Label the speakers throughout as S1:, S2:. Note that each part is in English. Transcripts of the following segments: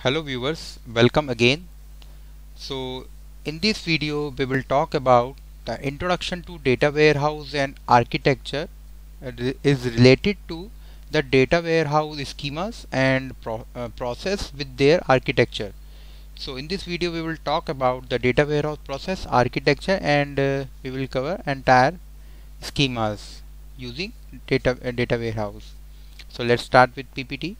S1: Hello viewers, welcome again. So in this video we will talk about the introduction to data warehouse and architecture is related to the data warehouse schemas and process with their architecture. So in this video we will talk about the data warehouse process architecture and we will cover entire schemas using data warehouse. So let's start with PPT.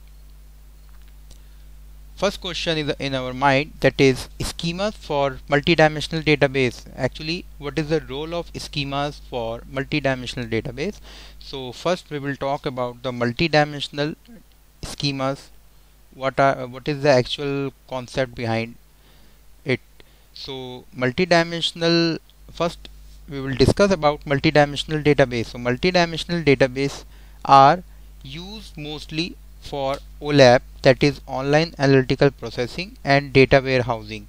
S1: First question is in our mind, that is schemas for multidimensional database. Actually, what is the role of schemas for multidimensional database? So first we will talk about the multidimensional schemas. What is the actual concept behind it? So multidimensional, first we will discuss about multidimensional database. So multidimensional database are used mostly for OLAP, that is online analytical processing, and data warehousing.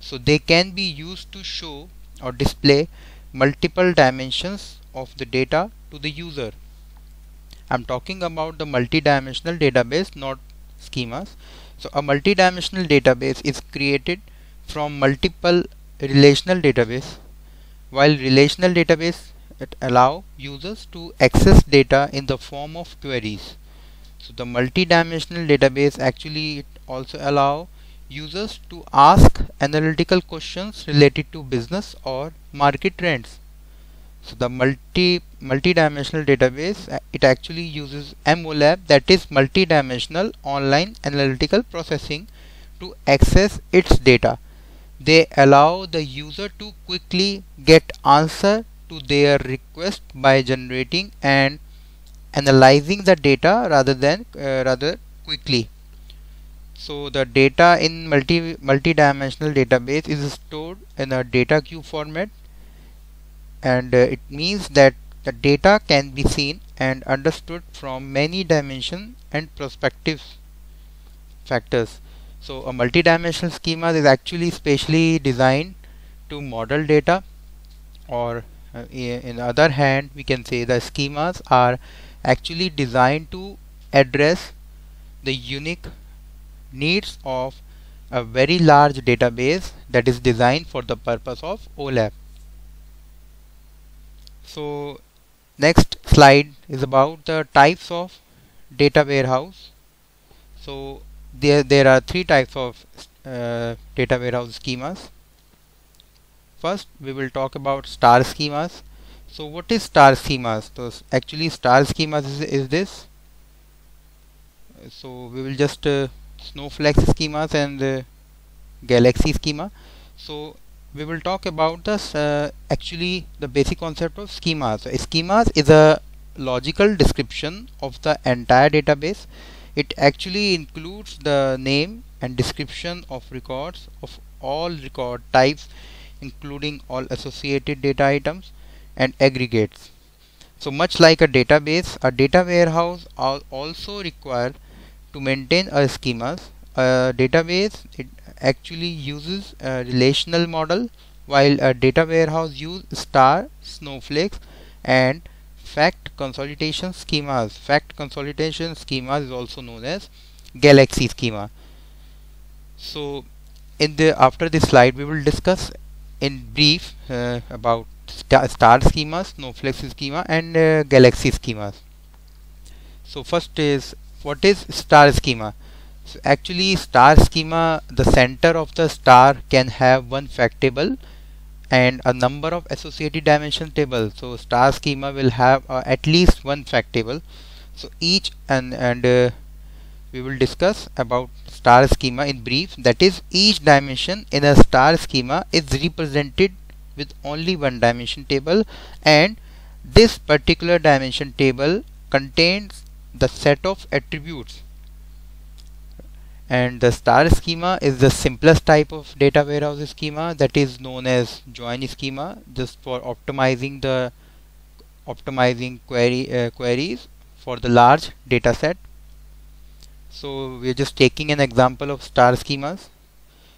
S1: So they can be used to show or display multiple dimensions of the data to the user. I'm talking about the multidimensional database, not schemas. So a multidimensional database is created from multiple relational database, while relational database allow users to access data in the form of queries. So the multi-dimensional database actually it also allow users to ask analytical questions related to business or market trends. So the multi-dimensional database it actually uses MOLAP, that is multi-dimensional online analytical processing, to access its data. They allow the user to quickly get answer to their request by generating and analyzing the data rather quickly. So the data in multi-dimensional database is stored in a data queue format, and it means that the data can be seen and understood from many dimensions and perspective factors. So a multi-dimensional schema is actually specially designed to model data, or in the other hand we can say the schemas are actually designed to address the unique needs of a very large database that is designed for the purpose of OLAP. So next slide is about the types of data warehouse. So there are three types of data warehouse schemas. First we will talk about star schemas. So what is star schemas? So actually star schemas is this. So we will just snowflake schemas and galaxy schema. So we will talk about this actually the basic concept of schemas. So schemas is a logical description of the entire database. It actually includes the name and description of records of all record types, including all associated data items and aggregates. So much like a database, a data warehouse also requires to maintain a schemas. A database it actually uses a relational model, while a data warehouse uses star, snowflakes, and fact consolidation schemas. Fact consolidation schemas is also known as galaxy schema. So in the after this slide we will discuss in brief about star schemas, snowflake schema, and galaxy schemas. So first is, what is star schema? So actually star schema, the center of the star can have one fact table and a number of associated dimension tables. So star schema will have at least one fact table. So each and we will discuss about star schema in brief, that is each dimension in a star schema is represented with only one dimension table, and this particular dimension table contains the set of attributes. And the star schema is the simplest type of data warehouse schema, that is known as join schema, just for optimizing queries for the large data set. So we are just taking an example of star schemas.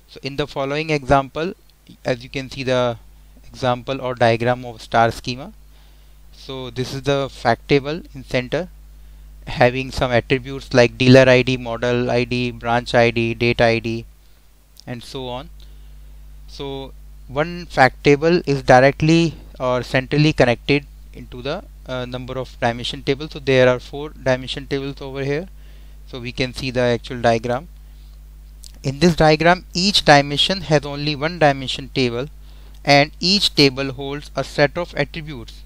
S1: So in the following example, as you can see the example or diagram of star schema. So this is the fact table in center, having some attributes like dealer ID, model ID, branch ID, date ID, and so on. So one fact table is directly or centrally connected into the number of dimension tables. So there are 4 dimension tables over here. So we can see the actual diagram. In this diagram, each dimension has only one dimension table, and each table holds a set of attributes.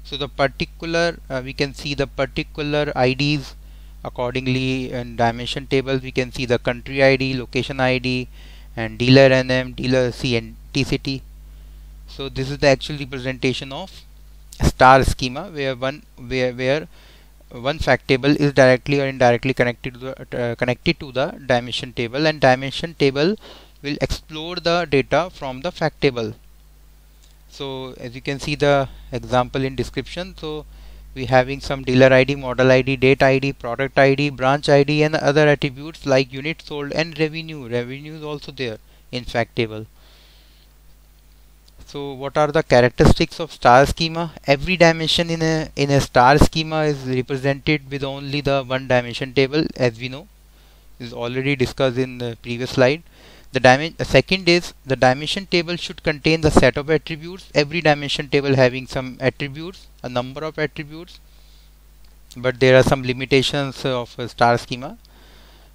S1: So the particular we can see the particular IDs accordingly in dimension tables. We can see the country ID, location ID, and dealer NM, dealer C, and TCT. So this is the actual representation of star schema, where one fact table is directly or indirectly connected to the dimension table, and dimension table will explore the data from the fact table. So as you can see the example in description, so we having some dealer ID, model ID, date ID, product ID, branch ID, and other attributes like unit sold and revenue. Revenue is also there in fact table. So what are the characteristics of star schema? Every dimension in a star schema is represented with only the one dimension table, as we know, is already discussed in the previous slide. The second is the dimension table should contain the set of attributes. Every dimension table having some attributes, a number of attributes, but there are some limitations of a star schema.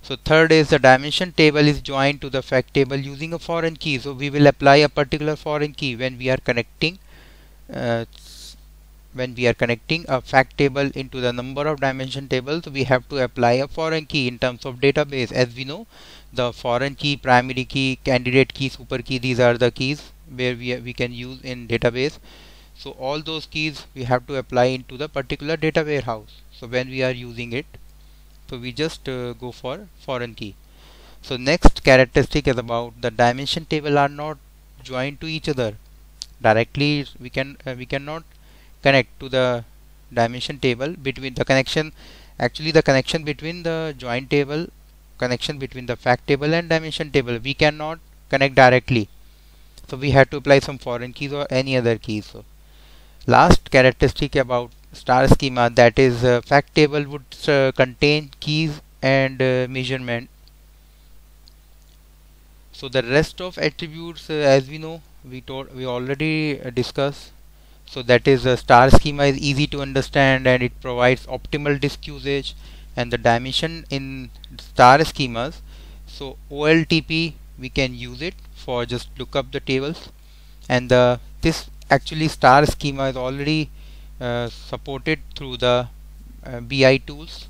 S1: So third is the dimension table is joined to the fact table using a foreign key. So we will apply a particular foreign key when we are connecting a fact table into the number of dimension tables. We have to apply a foreign key in terms of database. As we know, the foreign key, primary key, candidate key, super key, these are the keys where we can use in database. So all those keys we have to apply into the particular data warehouse. So when we are using it, so we just go for foreign key. So next characteristic is about the dimension table are not joined to each other directly. We cannot connect to the dimension table between the connection. Actually, the connection between the joint table, connection between the fact table and dimension table, we cannot connect directly. So we have to apply some foreign keys or any other keys. So last characteristic about star schema, that is fact table would contain keys and measurement. So the rest of attributes, as we know, we already discussed. So that is star schema is easy to understand and it provides optimal disk usage. And the dimension in star schemas, so OLTP, we can use it for just look up the tables, and this actually star schema is already supported through the BI tools.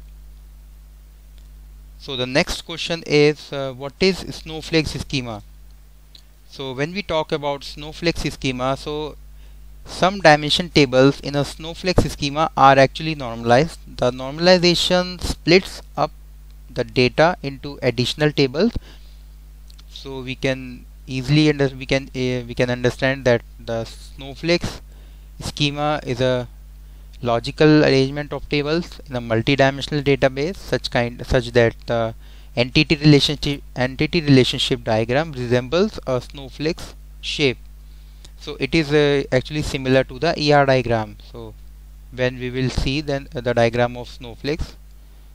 S1: So the next question is what is Snowflake schema? So when we talk about Snowflake schema, so some dimension tables in a Snowflake schema are actually normalized. The normalization splits up the data into additional tables. So we can easily we can understand that the Snowflake schema is a logical arrangement of tables in a multi-dimensional database, such that the entity relationship diagram resembles a snowflake's shape. So it is actually similar to the ER diagram. So when we will see then the diagram of snowflakes,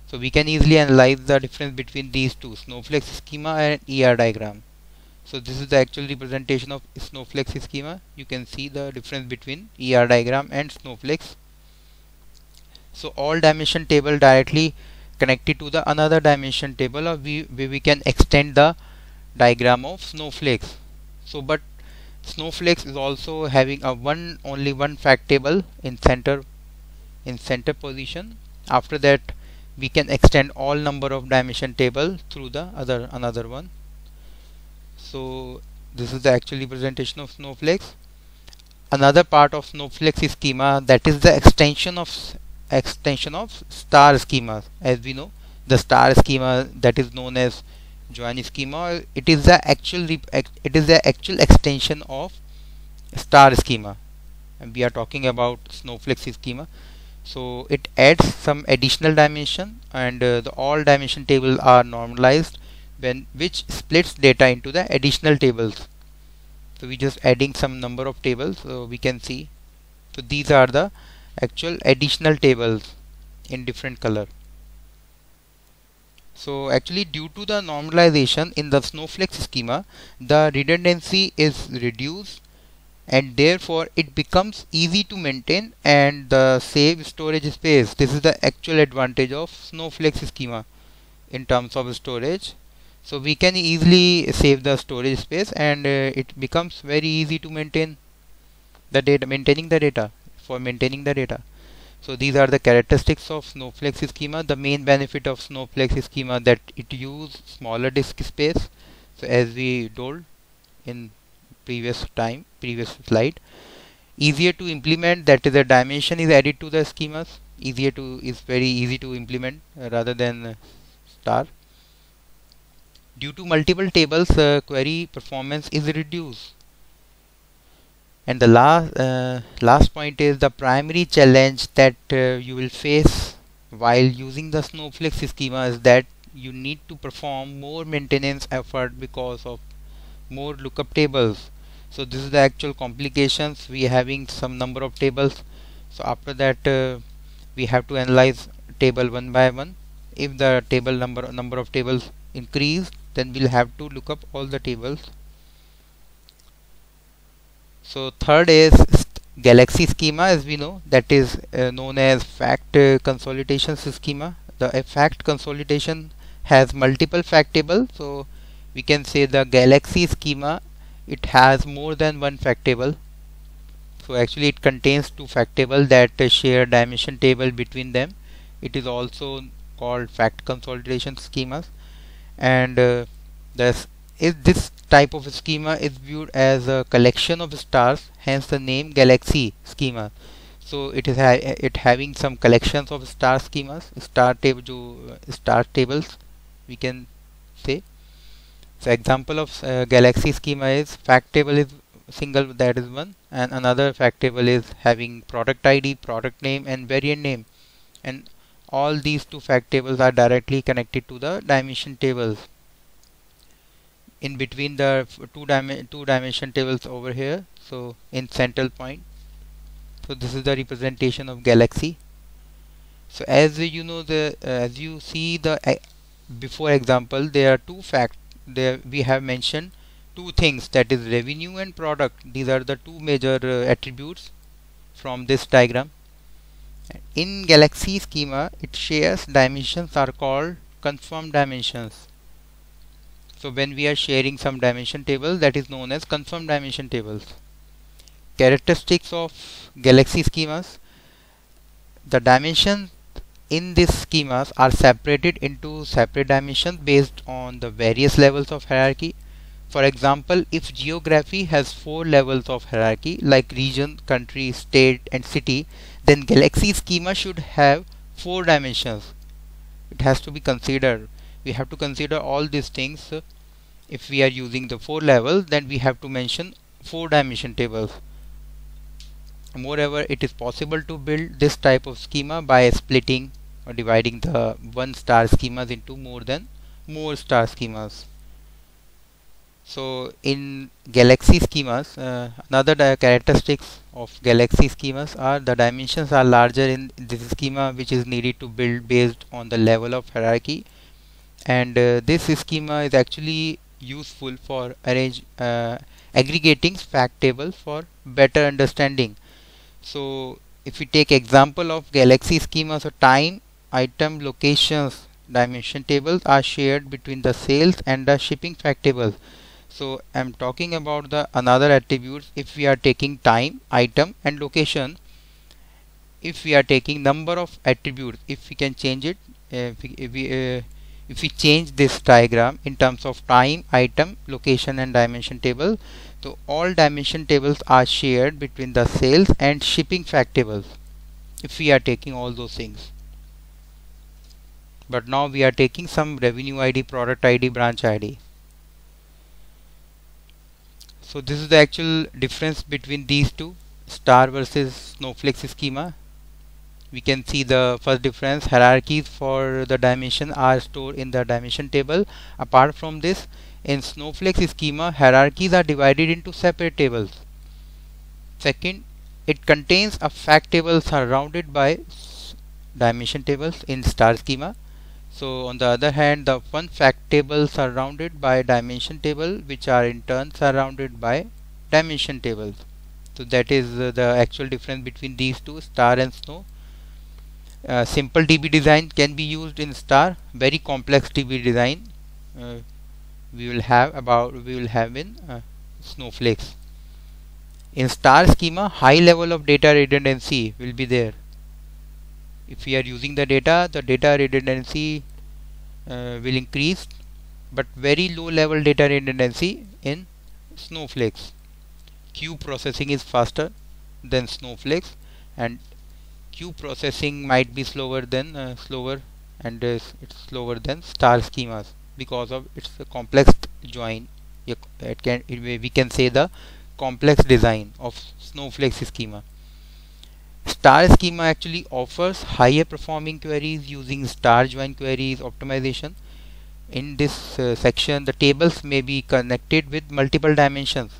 S1: so we can easily analyze the difference between these two, Snowflake schema and ER diagram. So this is the actual representation of Snowflake schema. You can see the difference between ER diagram and snowflakes. So all dimension table directly connected to the another dimension table, or we can extend the diagram of snowflakes. So but snowflakes is also having a only one fact table in center position. After that we can extend all number of dimension table through the another one. So this is the actual representation of snowflakes. Another part of Snowflake schema, that is the extension of star schemas. As we know, the star schema, that is known as join schema, it is the actual extension of star schema, and we are talking about Snowflake schema. So it adds some additional dimension, and all dimension tables are normalized, which splits data into the additional tables. So we just adding some number of tables, so we can see. So these are the actual additional tables in different color. So actually, due to the normalization in the Snowflake schema, the redundancy is reduced, and therefore it becomes easy to maintain and the save storage space. This is the actual advantage of Snowflake schema in terms of storage. So we can easily save the storage space, and it becomes very easy to maintain the data, maintaining the data. So these are the characteristics of Snowflake schema. The main benefit of Snowflake schema that it uses smaller disk space. So as we told in previous slide, easier to implement, that is, the dimension is added to the schemas. Is very easy to implement rather than star. Due to multiple tables, query performance is reduced. And the last point is the primary challenge that you will face while using the Snowflake schema is that you need to perform more maintenance effort because of more lookup tables. So this is the actual complications. We are having some number of tables. So after that we have to analyze table one by one. If the table number of tables increase, then we'll have to look up all the tables. So third is Galaxy schema, as we know, that is known as fact consolidation schema. The fact consolidation has multiple fact tables, so we can say the Galaxy schema, it has more than one fact table. So actually it contains two fact tables that share dimension table between them. It is also called fact consolidation schemas, and this type of schema is viewed as a collection of stars, hence the name Galaxy schema. So it is having some collections of star schemas, star tables we can say. So example of Galaxy schema is fact table is single, that is one, and another fact table is having product ID, product name, and variant name, and all these two fact tables are directly connected to the dimension tables. In between the two dimension tables over here, so in central point. So this is the representation of Galaxy. So as you know, as you see the before example, there are there we have mentioned two things, that is revenue and product. These are the two major attributes from this diagram. In Galaxy schema, it shares dimensions are called confirmed dimensions. So when we are sharing some dimension table, that is known as confirmed dimension tables. Characteristics of Galaxy schemas: the dimensions in these schemas are separated into separate dimensions based on the various levels of hierarchy. For example, if geography has 4 levels of hierarchy like region, country, state, and city, then Galaxy schema should have 4 dimensions. It has to be considered. We have to consider all these things. If we are using the 4 levels, then we have to mention 4 dimension tables. Moreover, it is possible to build this type of schema by splitting or dividing the one star schemas into more star schemas. So in Galaxy schemas, another characteristics of Galaxy schemas are the dimensions are larger in this schema, which is needed to build based on the level of hierarchy, and this schema is actually useful for aggregating fact tables for better understanding. So if we take example of Galaxy schema, so time, item, locations, dimension tables are shared between the sales and the shipping fact tables. So I'm talking about the another attributes. If we are taking time, item, and location, if we are taking number of attributes, if we can change it, if we change this diagram in terms of time, item, location, and dimension table, so all dimension tables are shared between the sales and shipping fact tables if we are taking all those things. But now we are taking some revenue ID, product ID, branch ID. So this is the actual difference between these two, star versus Snowflake schema. We can see the first difference: hierarchies for the dimension are stored in the dimension table. Apart from this, in Snowflake schema, hierarchies are divided into separate tables. Second, it contains a fact table surrounded by dimension tables in star schema. So on the other hand, the fun fact table surrounded by dimension table, which are in turn surrounded by dimension tables. So that is the actual difference between these two, star and snow. Simple DB design can be used in star. Very complex DB design we will have in snowflakes. In star schema, high level of data redundancy will be there. If we are using the data redundancy will increase, but very low level data redundancy in snowflakes. Queue processing is faster than snowflakes, and queue processing might be slower than it's slower than star schemas because of its complex join. We can say the complex design of snowflakes schema. Star schema actually offers higher performing queries using star join queries optimization. In this section, the tables may be connected with multiple dimensions,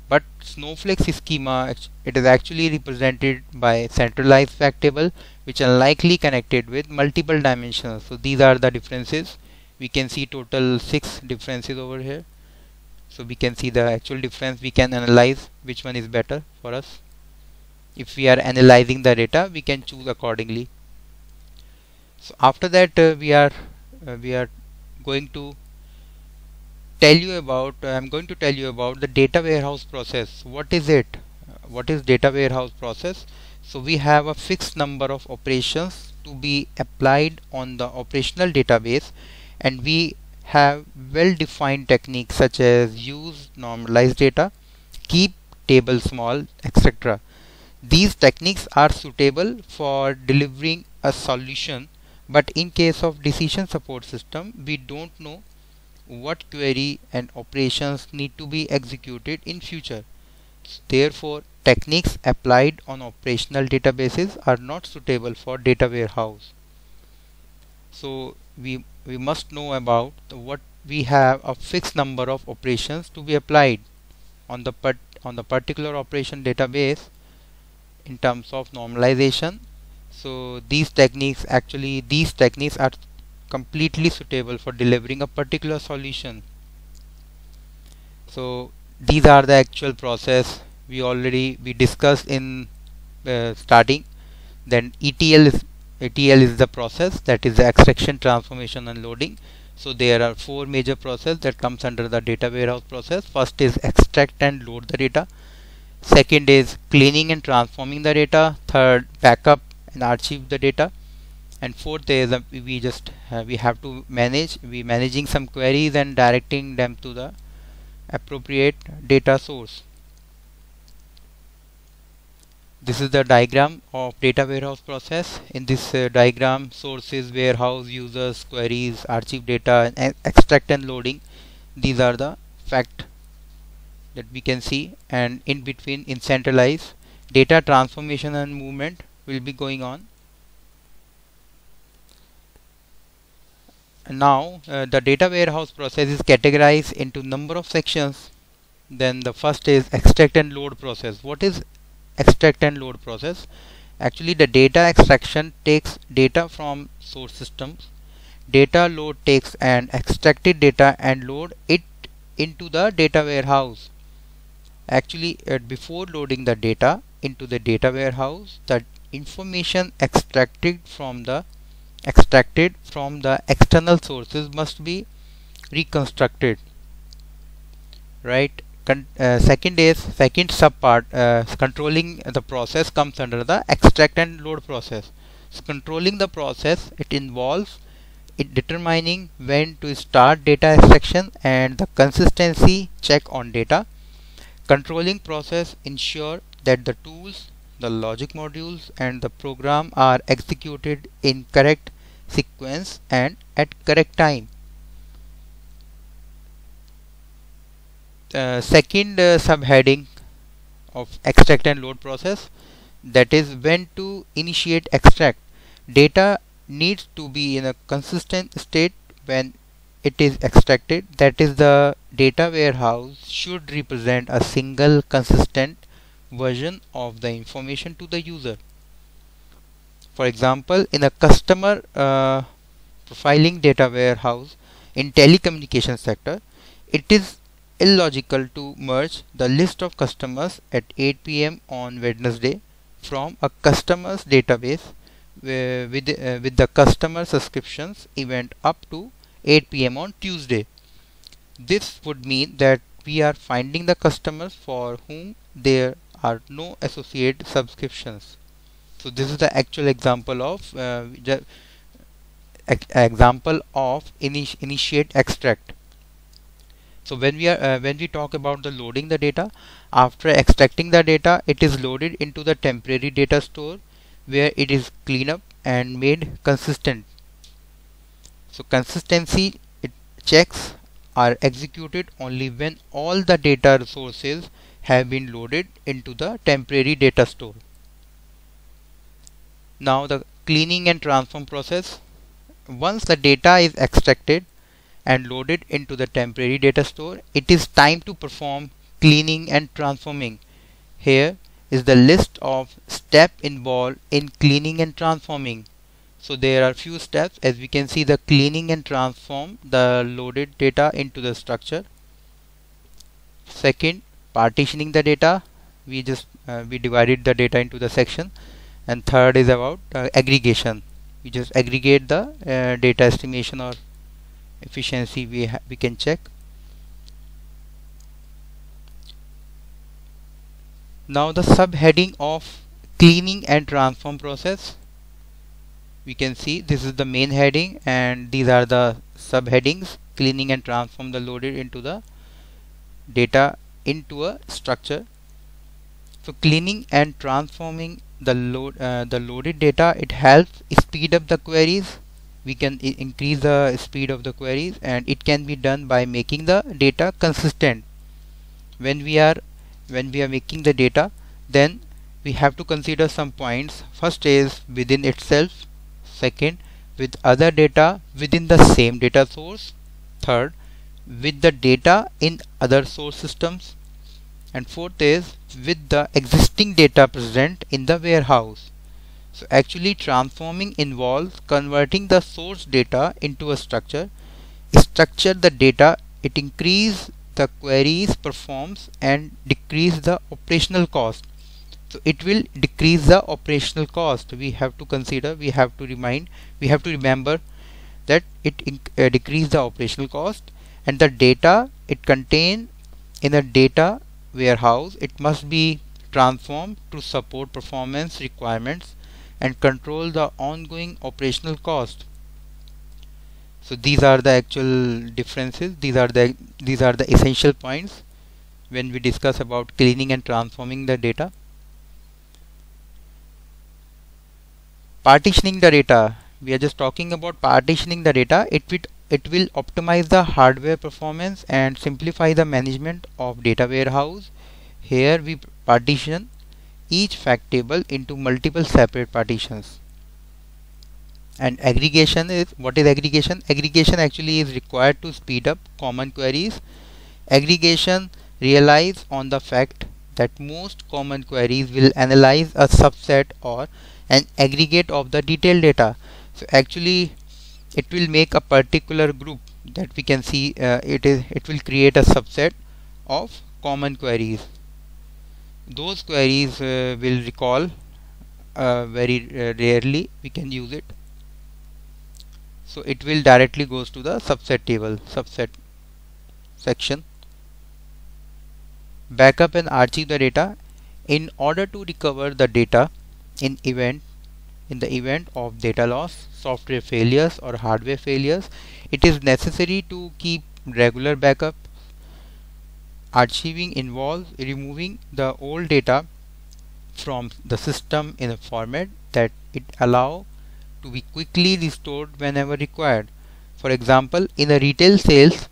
S1: but snowflakes schema, it is actually represented by centralized fact table, which are likely connected with multiple dimensions. So these are the differences. We can see total 6 differences over here. So we can see the actual difference. We can analyze which one is better for us. If we are analyzing the data, we can choose accordingly. So after that, we are going to tell you about I'm going to tell you about the data warehouse process. What is it? What is data warehouse process? So we have a fixed number of operations to be applied on the operational database, and we have well-defined techniques such as use normalized data, keep table small, etc. These techniques are suitable for delivering a solution, but in case of decision support system, we don't know what query and operations need to be executed in future. Therefore, techniques applied on operational databases are not suitable for data warehouse. So we must know about what we have a fixed number of operations to be applied on the particular operation database in terms of normalization. So these techniques are completely suitable for delivering a particular solution. So these are the actual process we discussed in starting. Then ETL is the process, that is the extraction, transformation and loading. So there are 4 major processes that comes under the data warehouse process. First is extract and load the data. Second is cleaning and transforming the data. Third, backup and archive the data. And fourth is we have to managing some queries and directing them to the appropriate data source. This is the diagram of data warehouse process. In this diagram, sources, warehouse, users, queries, archive data, and extract and loading. These are the fact that we can see, and in between, in centralized, data transformation and movement will be going on. Now the data warehouse process is categorized into number of sections. Then the first is extract and load process. What is extract and load process? Actually, the data extraction takes data from source systems. Data load takes an extracted data and load it into the data warehouse. Actually, before loading the data into the data warehouse, the information extracted from the external sources must be reconstructed, right? Second subpart, controlling the process, comes under the extract and load process. So controlling the process, it involves determining when to start data extraction and the consistency check on data. Controlling process ensure that the tools, the logic modules and the program are executed in correct sequence and at correct time. Second subheading of extract and load process, that is when to initiate extract. Data needs to be in a consistent state when it is extracted. That is, the data warehouse should represent a single consistent version of the information to the user. For example, in a customer profiling data warehouse in telecommunication sector, it is illogical to merge the list of customers at 8 p.m. on Wednesday from a customer's database with the customer subscriptions event up to 8 p.m. on Tuesday. This would mean that we are finding the customers for whom there are no associated subscriptions. So this is the actual example of initiate extract. So when we talk about the loading the data, after extracting the data, it is loaded into the temporary data store where it is cleaned up and made consistent. So consistency checks are executed only when all the data resources have been loaded into the temporary data store. Now the cleaning and transform process. Once the data is extracted and loaded into the temporary data store, it is time to perform cleaning and transforming. Here is the list of steps involved in cleaning and transforming. So there are few steps. As we can see, the cleaning and transform the loaded data into the structure. Second, partitioning the data. We divided the data into the section. And third is about aggregation. We just aggregate the data estimation or efficiency we can check. Now the subheading of cleaning and transform process. We can see this is the main heading and these are the subheadings. Cleaning and transform the loaded into the data into a structure. So cleaning and transforming the loaded data, it helps speed up the queries. We can increase the speed of the queries, and it can be done by making the data consistent. When we are making the data, then we have to consider some points. First is within itself. Second, with other data within the same data source. Third, with the data in other source systems. And fourth is with the existing data present in the warehouse. So actually transforming involves converting the source data into a structure. Structure the data, it increase the queries performs and decrease the operational cost. So it will decrease the operational cost. We have to consider, we have to remember that it decrease the operational cost, and the data it contain in a data warehouse, it must be transformed to support performance requirements and control the ongoing operational cost. So these are the actual differences. These are the essential points when we discuss about cleaning and transforming the data. Partitioning the data. We are just talking about partitioning the data. It will optimize the hardware performance and simplify the management of data warehouse. Here we partition each fact table into multiple separate partitions. And aggregation is, what is aggregation? Aggregation actually is required to speed up common queries. Aggregation relies on the fact that most common queries will analyze a subset or an aggregate of the detailed data. So actually it will make a particular group that we can see it will create a subset of common queries. Those queries will recall very rarely we can use it. So it will directly goes to the subset table, subset section. Backup and archive the data. In order to recover the data in the event of data loss, software failures or hardware failures, it is necessary to keep regular backup. Archiving involves removing the old data from the system in a format that it allow to be quickly restored whenever required. For example, in a retail sales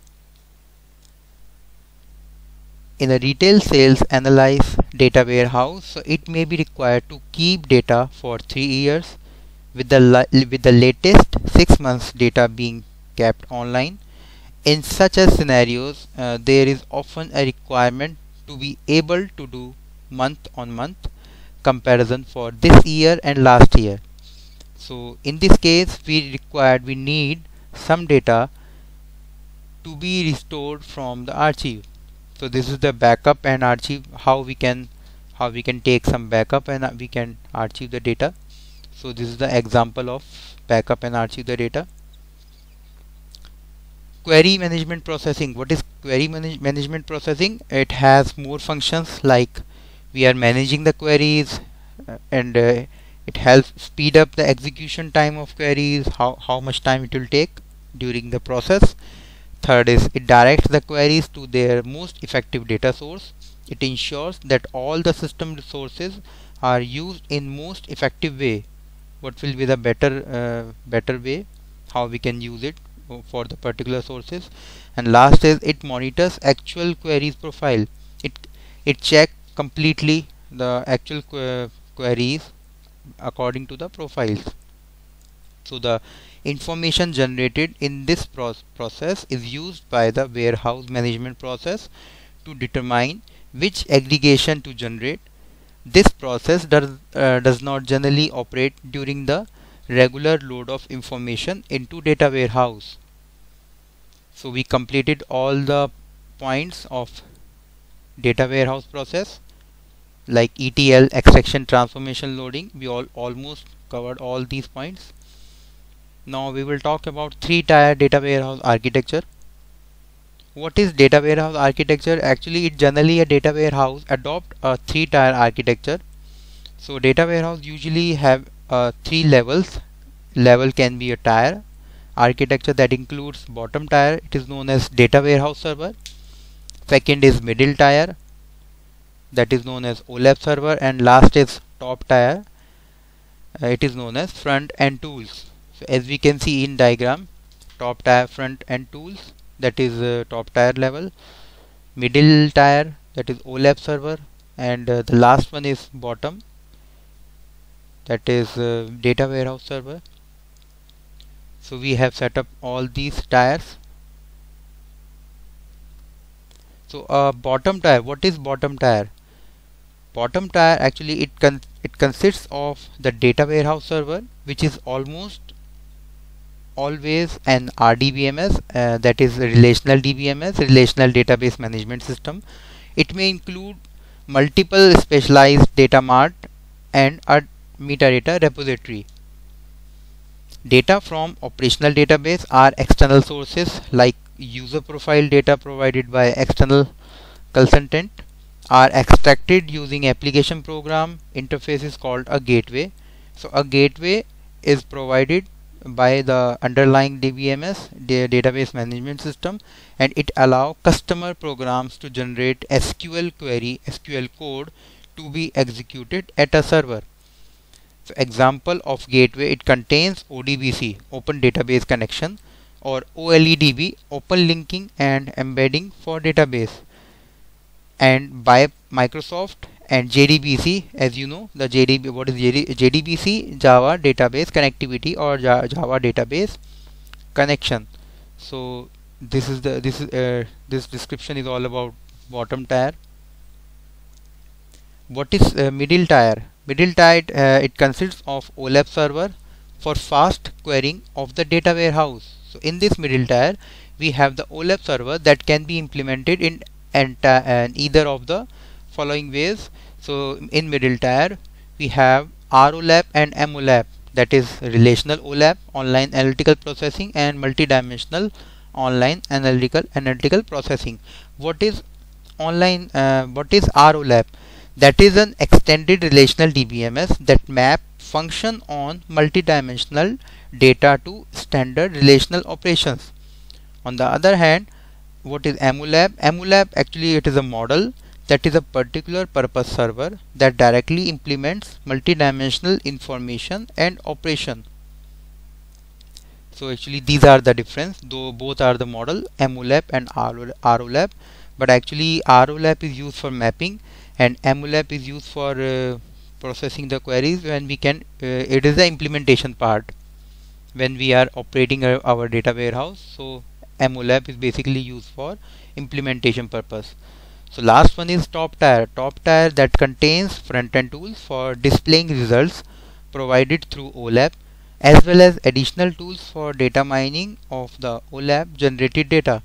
S1: analyze data warehouse, so it may be required to keep data for 3 years with the latest 6 months data being kept online. In such a scenarios, there is often a requirement to be able to do month on month comparison for this year and last year. So in this case we need some data to be restored from the archive. So this is the backup and archive, how we can take some backup and we can archive the data. So this is the example of backup and archive the data. Query management processing. What is query management processing? It has more functions, like we are managing the queries, and it helps speed up the execution time of queries, how much time it will take during the process. Third is it directs the queries to their most effective data source. It ensures that all the system resources are used in most effective way. What will be the better way how we can use it for the particular sources. And last is it monitors actual queries profile. It checks completely the actual queries according to the profiles. So the information generated in this process is used by the warehouse management process to determine which aggregation to generate. This process does not generally operate during the regular load of information into data warehouse. So we completed all the points of data warehouse process, like ETL, extraction, transformation, loading. We almost covered all these points. Now we will talk about three-tier data warehouse architecture. What is data warehouse architecture? Actually, it generally a data warehouse adopt a three-tier architecture. So data warehouse usually have three levels. Level can be a tier architecture that includes bottom tier. It is known as data warehouse server. Second is middle tier, that is known as OLAP server, and last is top tier. It is known as front end tools. So as we can see in diagram, top tier front end tools, that is top tier level, middle tier, that is OLAP server, and the last one is bottom, that is data warehouse server. So we have set up all these tiers. So bottom tier, what is bottom tier? Bottom tier actually it consists of the data warehouse server, which is almost always an RDBMS, that is relational DBMS, relational database management system. It may include multiple specialized data mart and a metadata repository. Data from operational database are external sources, like user profile data provided by external consultant are extracted using application program interfaces called a gateway. So a gateway is provided by the underlying DBMS, the database management system, and it allows customer programs to generate SQL query, SQL code to be executed at a server. So example of gateway, it contains ODBC, Open Database Connection, or OLEDB, Open Linking and Embedding for Database, and by Microsoft, and JDBC. As you know, the what is JDBC? Java Database Connectivity or Java Database Connection. So this description is all about bottom tier. What is middle tier? Middle tier, it consists of OLAP server for fast querying of the data warehouse. So in this middle tier, we have the OLAP server that can be implemented in either of the following ways. So in middle tier, we have ROLAP and MOLAP, that is relational OLAP, online analytical processing, and multidimensional online analytical processing. What is ROLAP? That is an extended relational DBMS that map function on multidimensional data to standard relational operations. On the other hand, what is MOLAP? MOLAP actually it is a model that is a particular purpose server that directly implements multidimensional information and operation. So actually these are the difference, though both are the model, MOLAP and ROLAP, but actually ROLAP is used for mapping and MOLAP is used for processing the queries when we can it is the implementation part when we are operating our data warehouse. So MOLAP is basically used for implementation purpose. So last one is top tier. Top tier that contains front end tools for displaying results provided through OLAP. as well as additional tools for data mining of the OLAP generated data.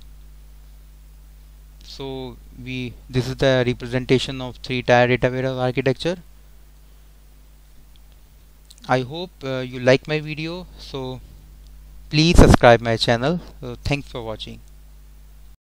S1: So this is the representation of 3-tier data warehouse architecture. I hope you like my video, so please subscribe my channel. Thanks for watching.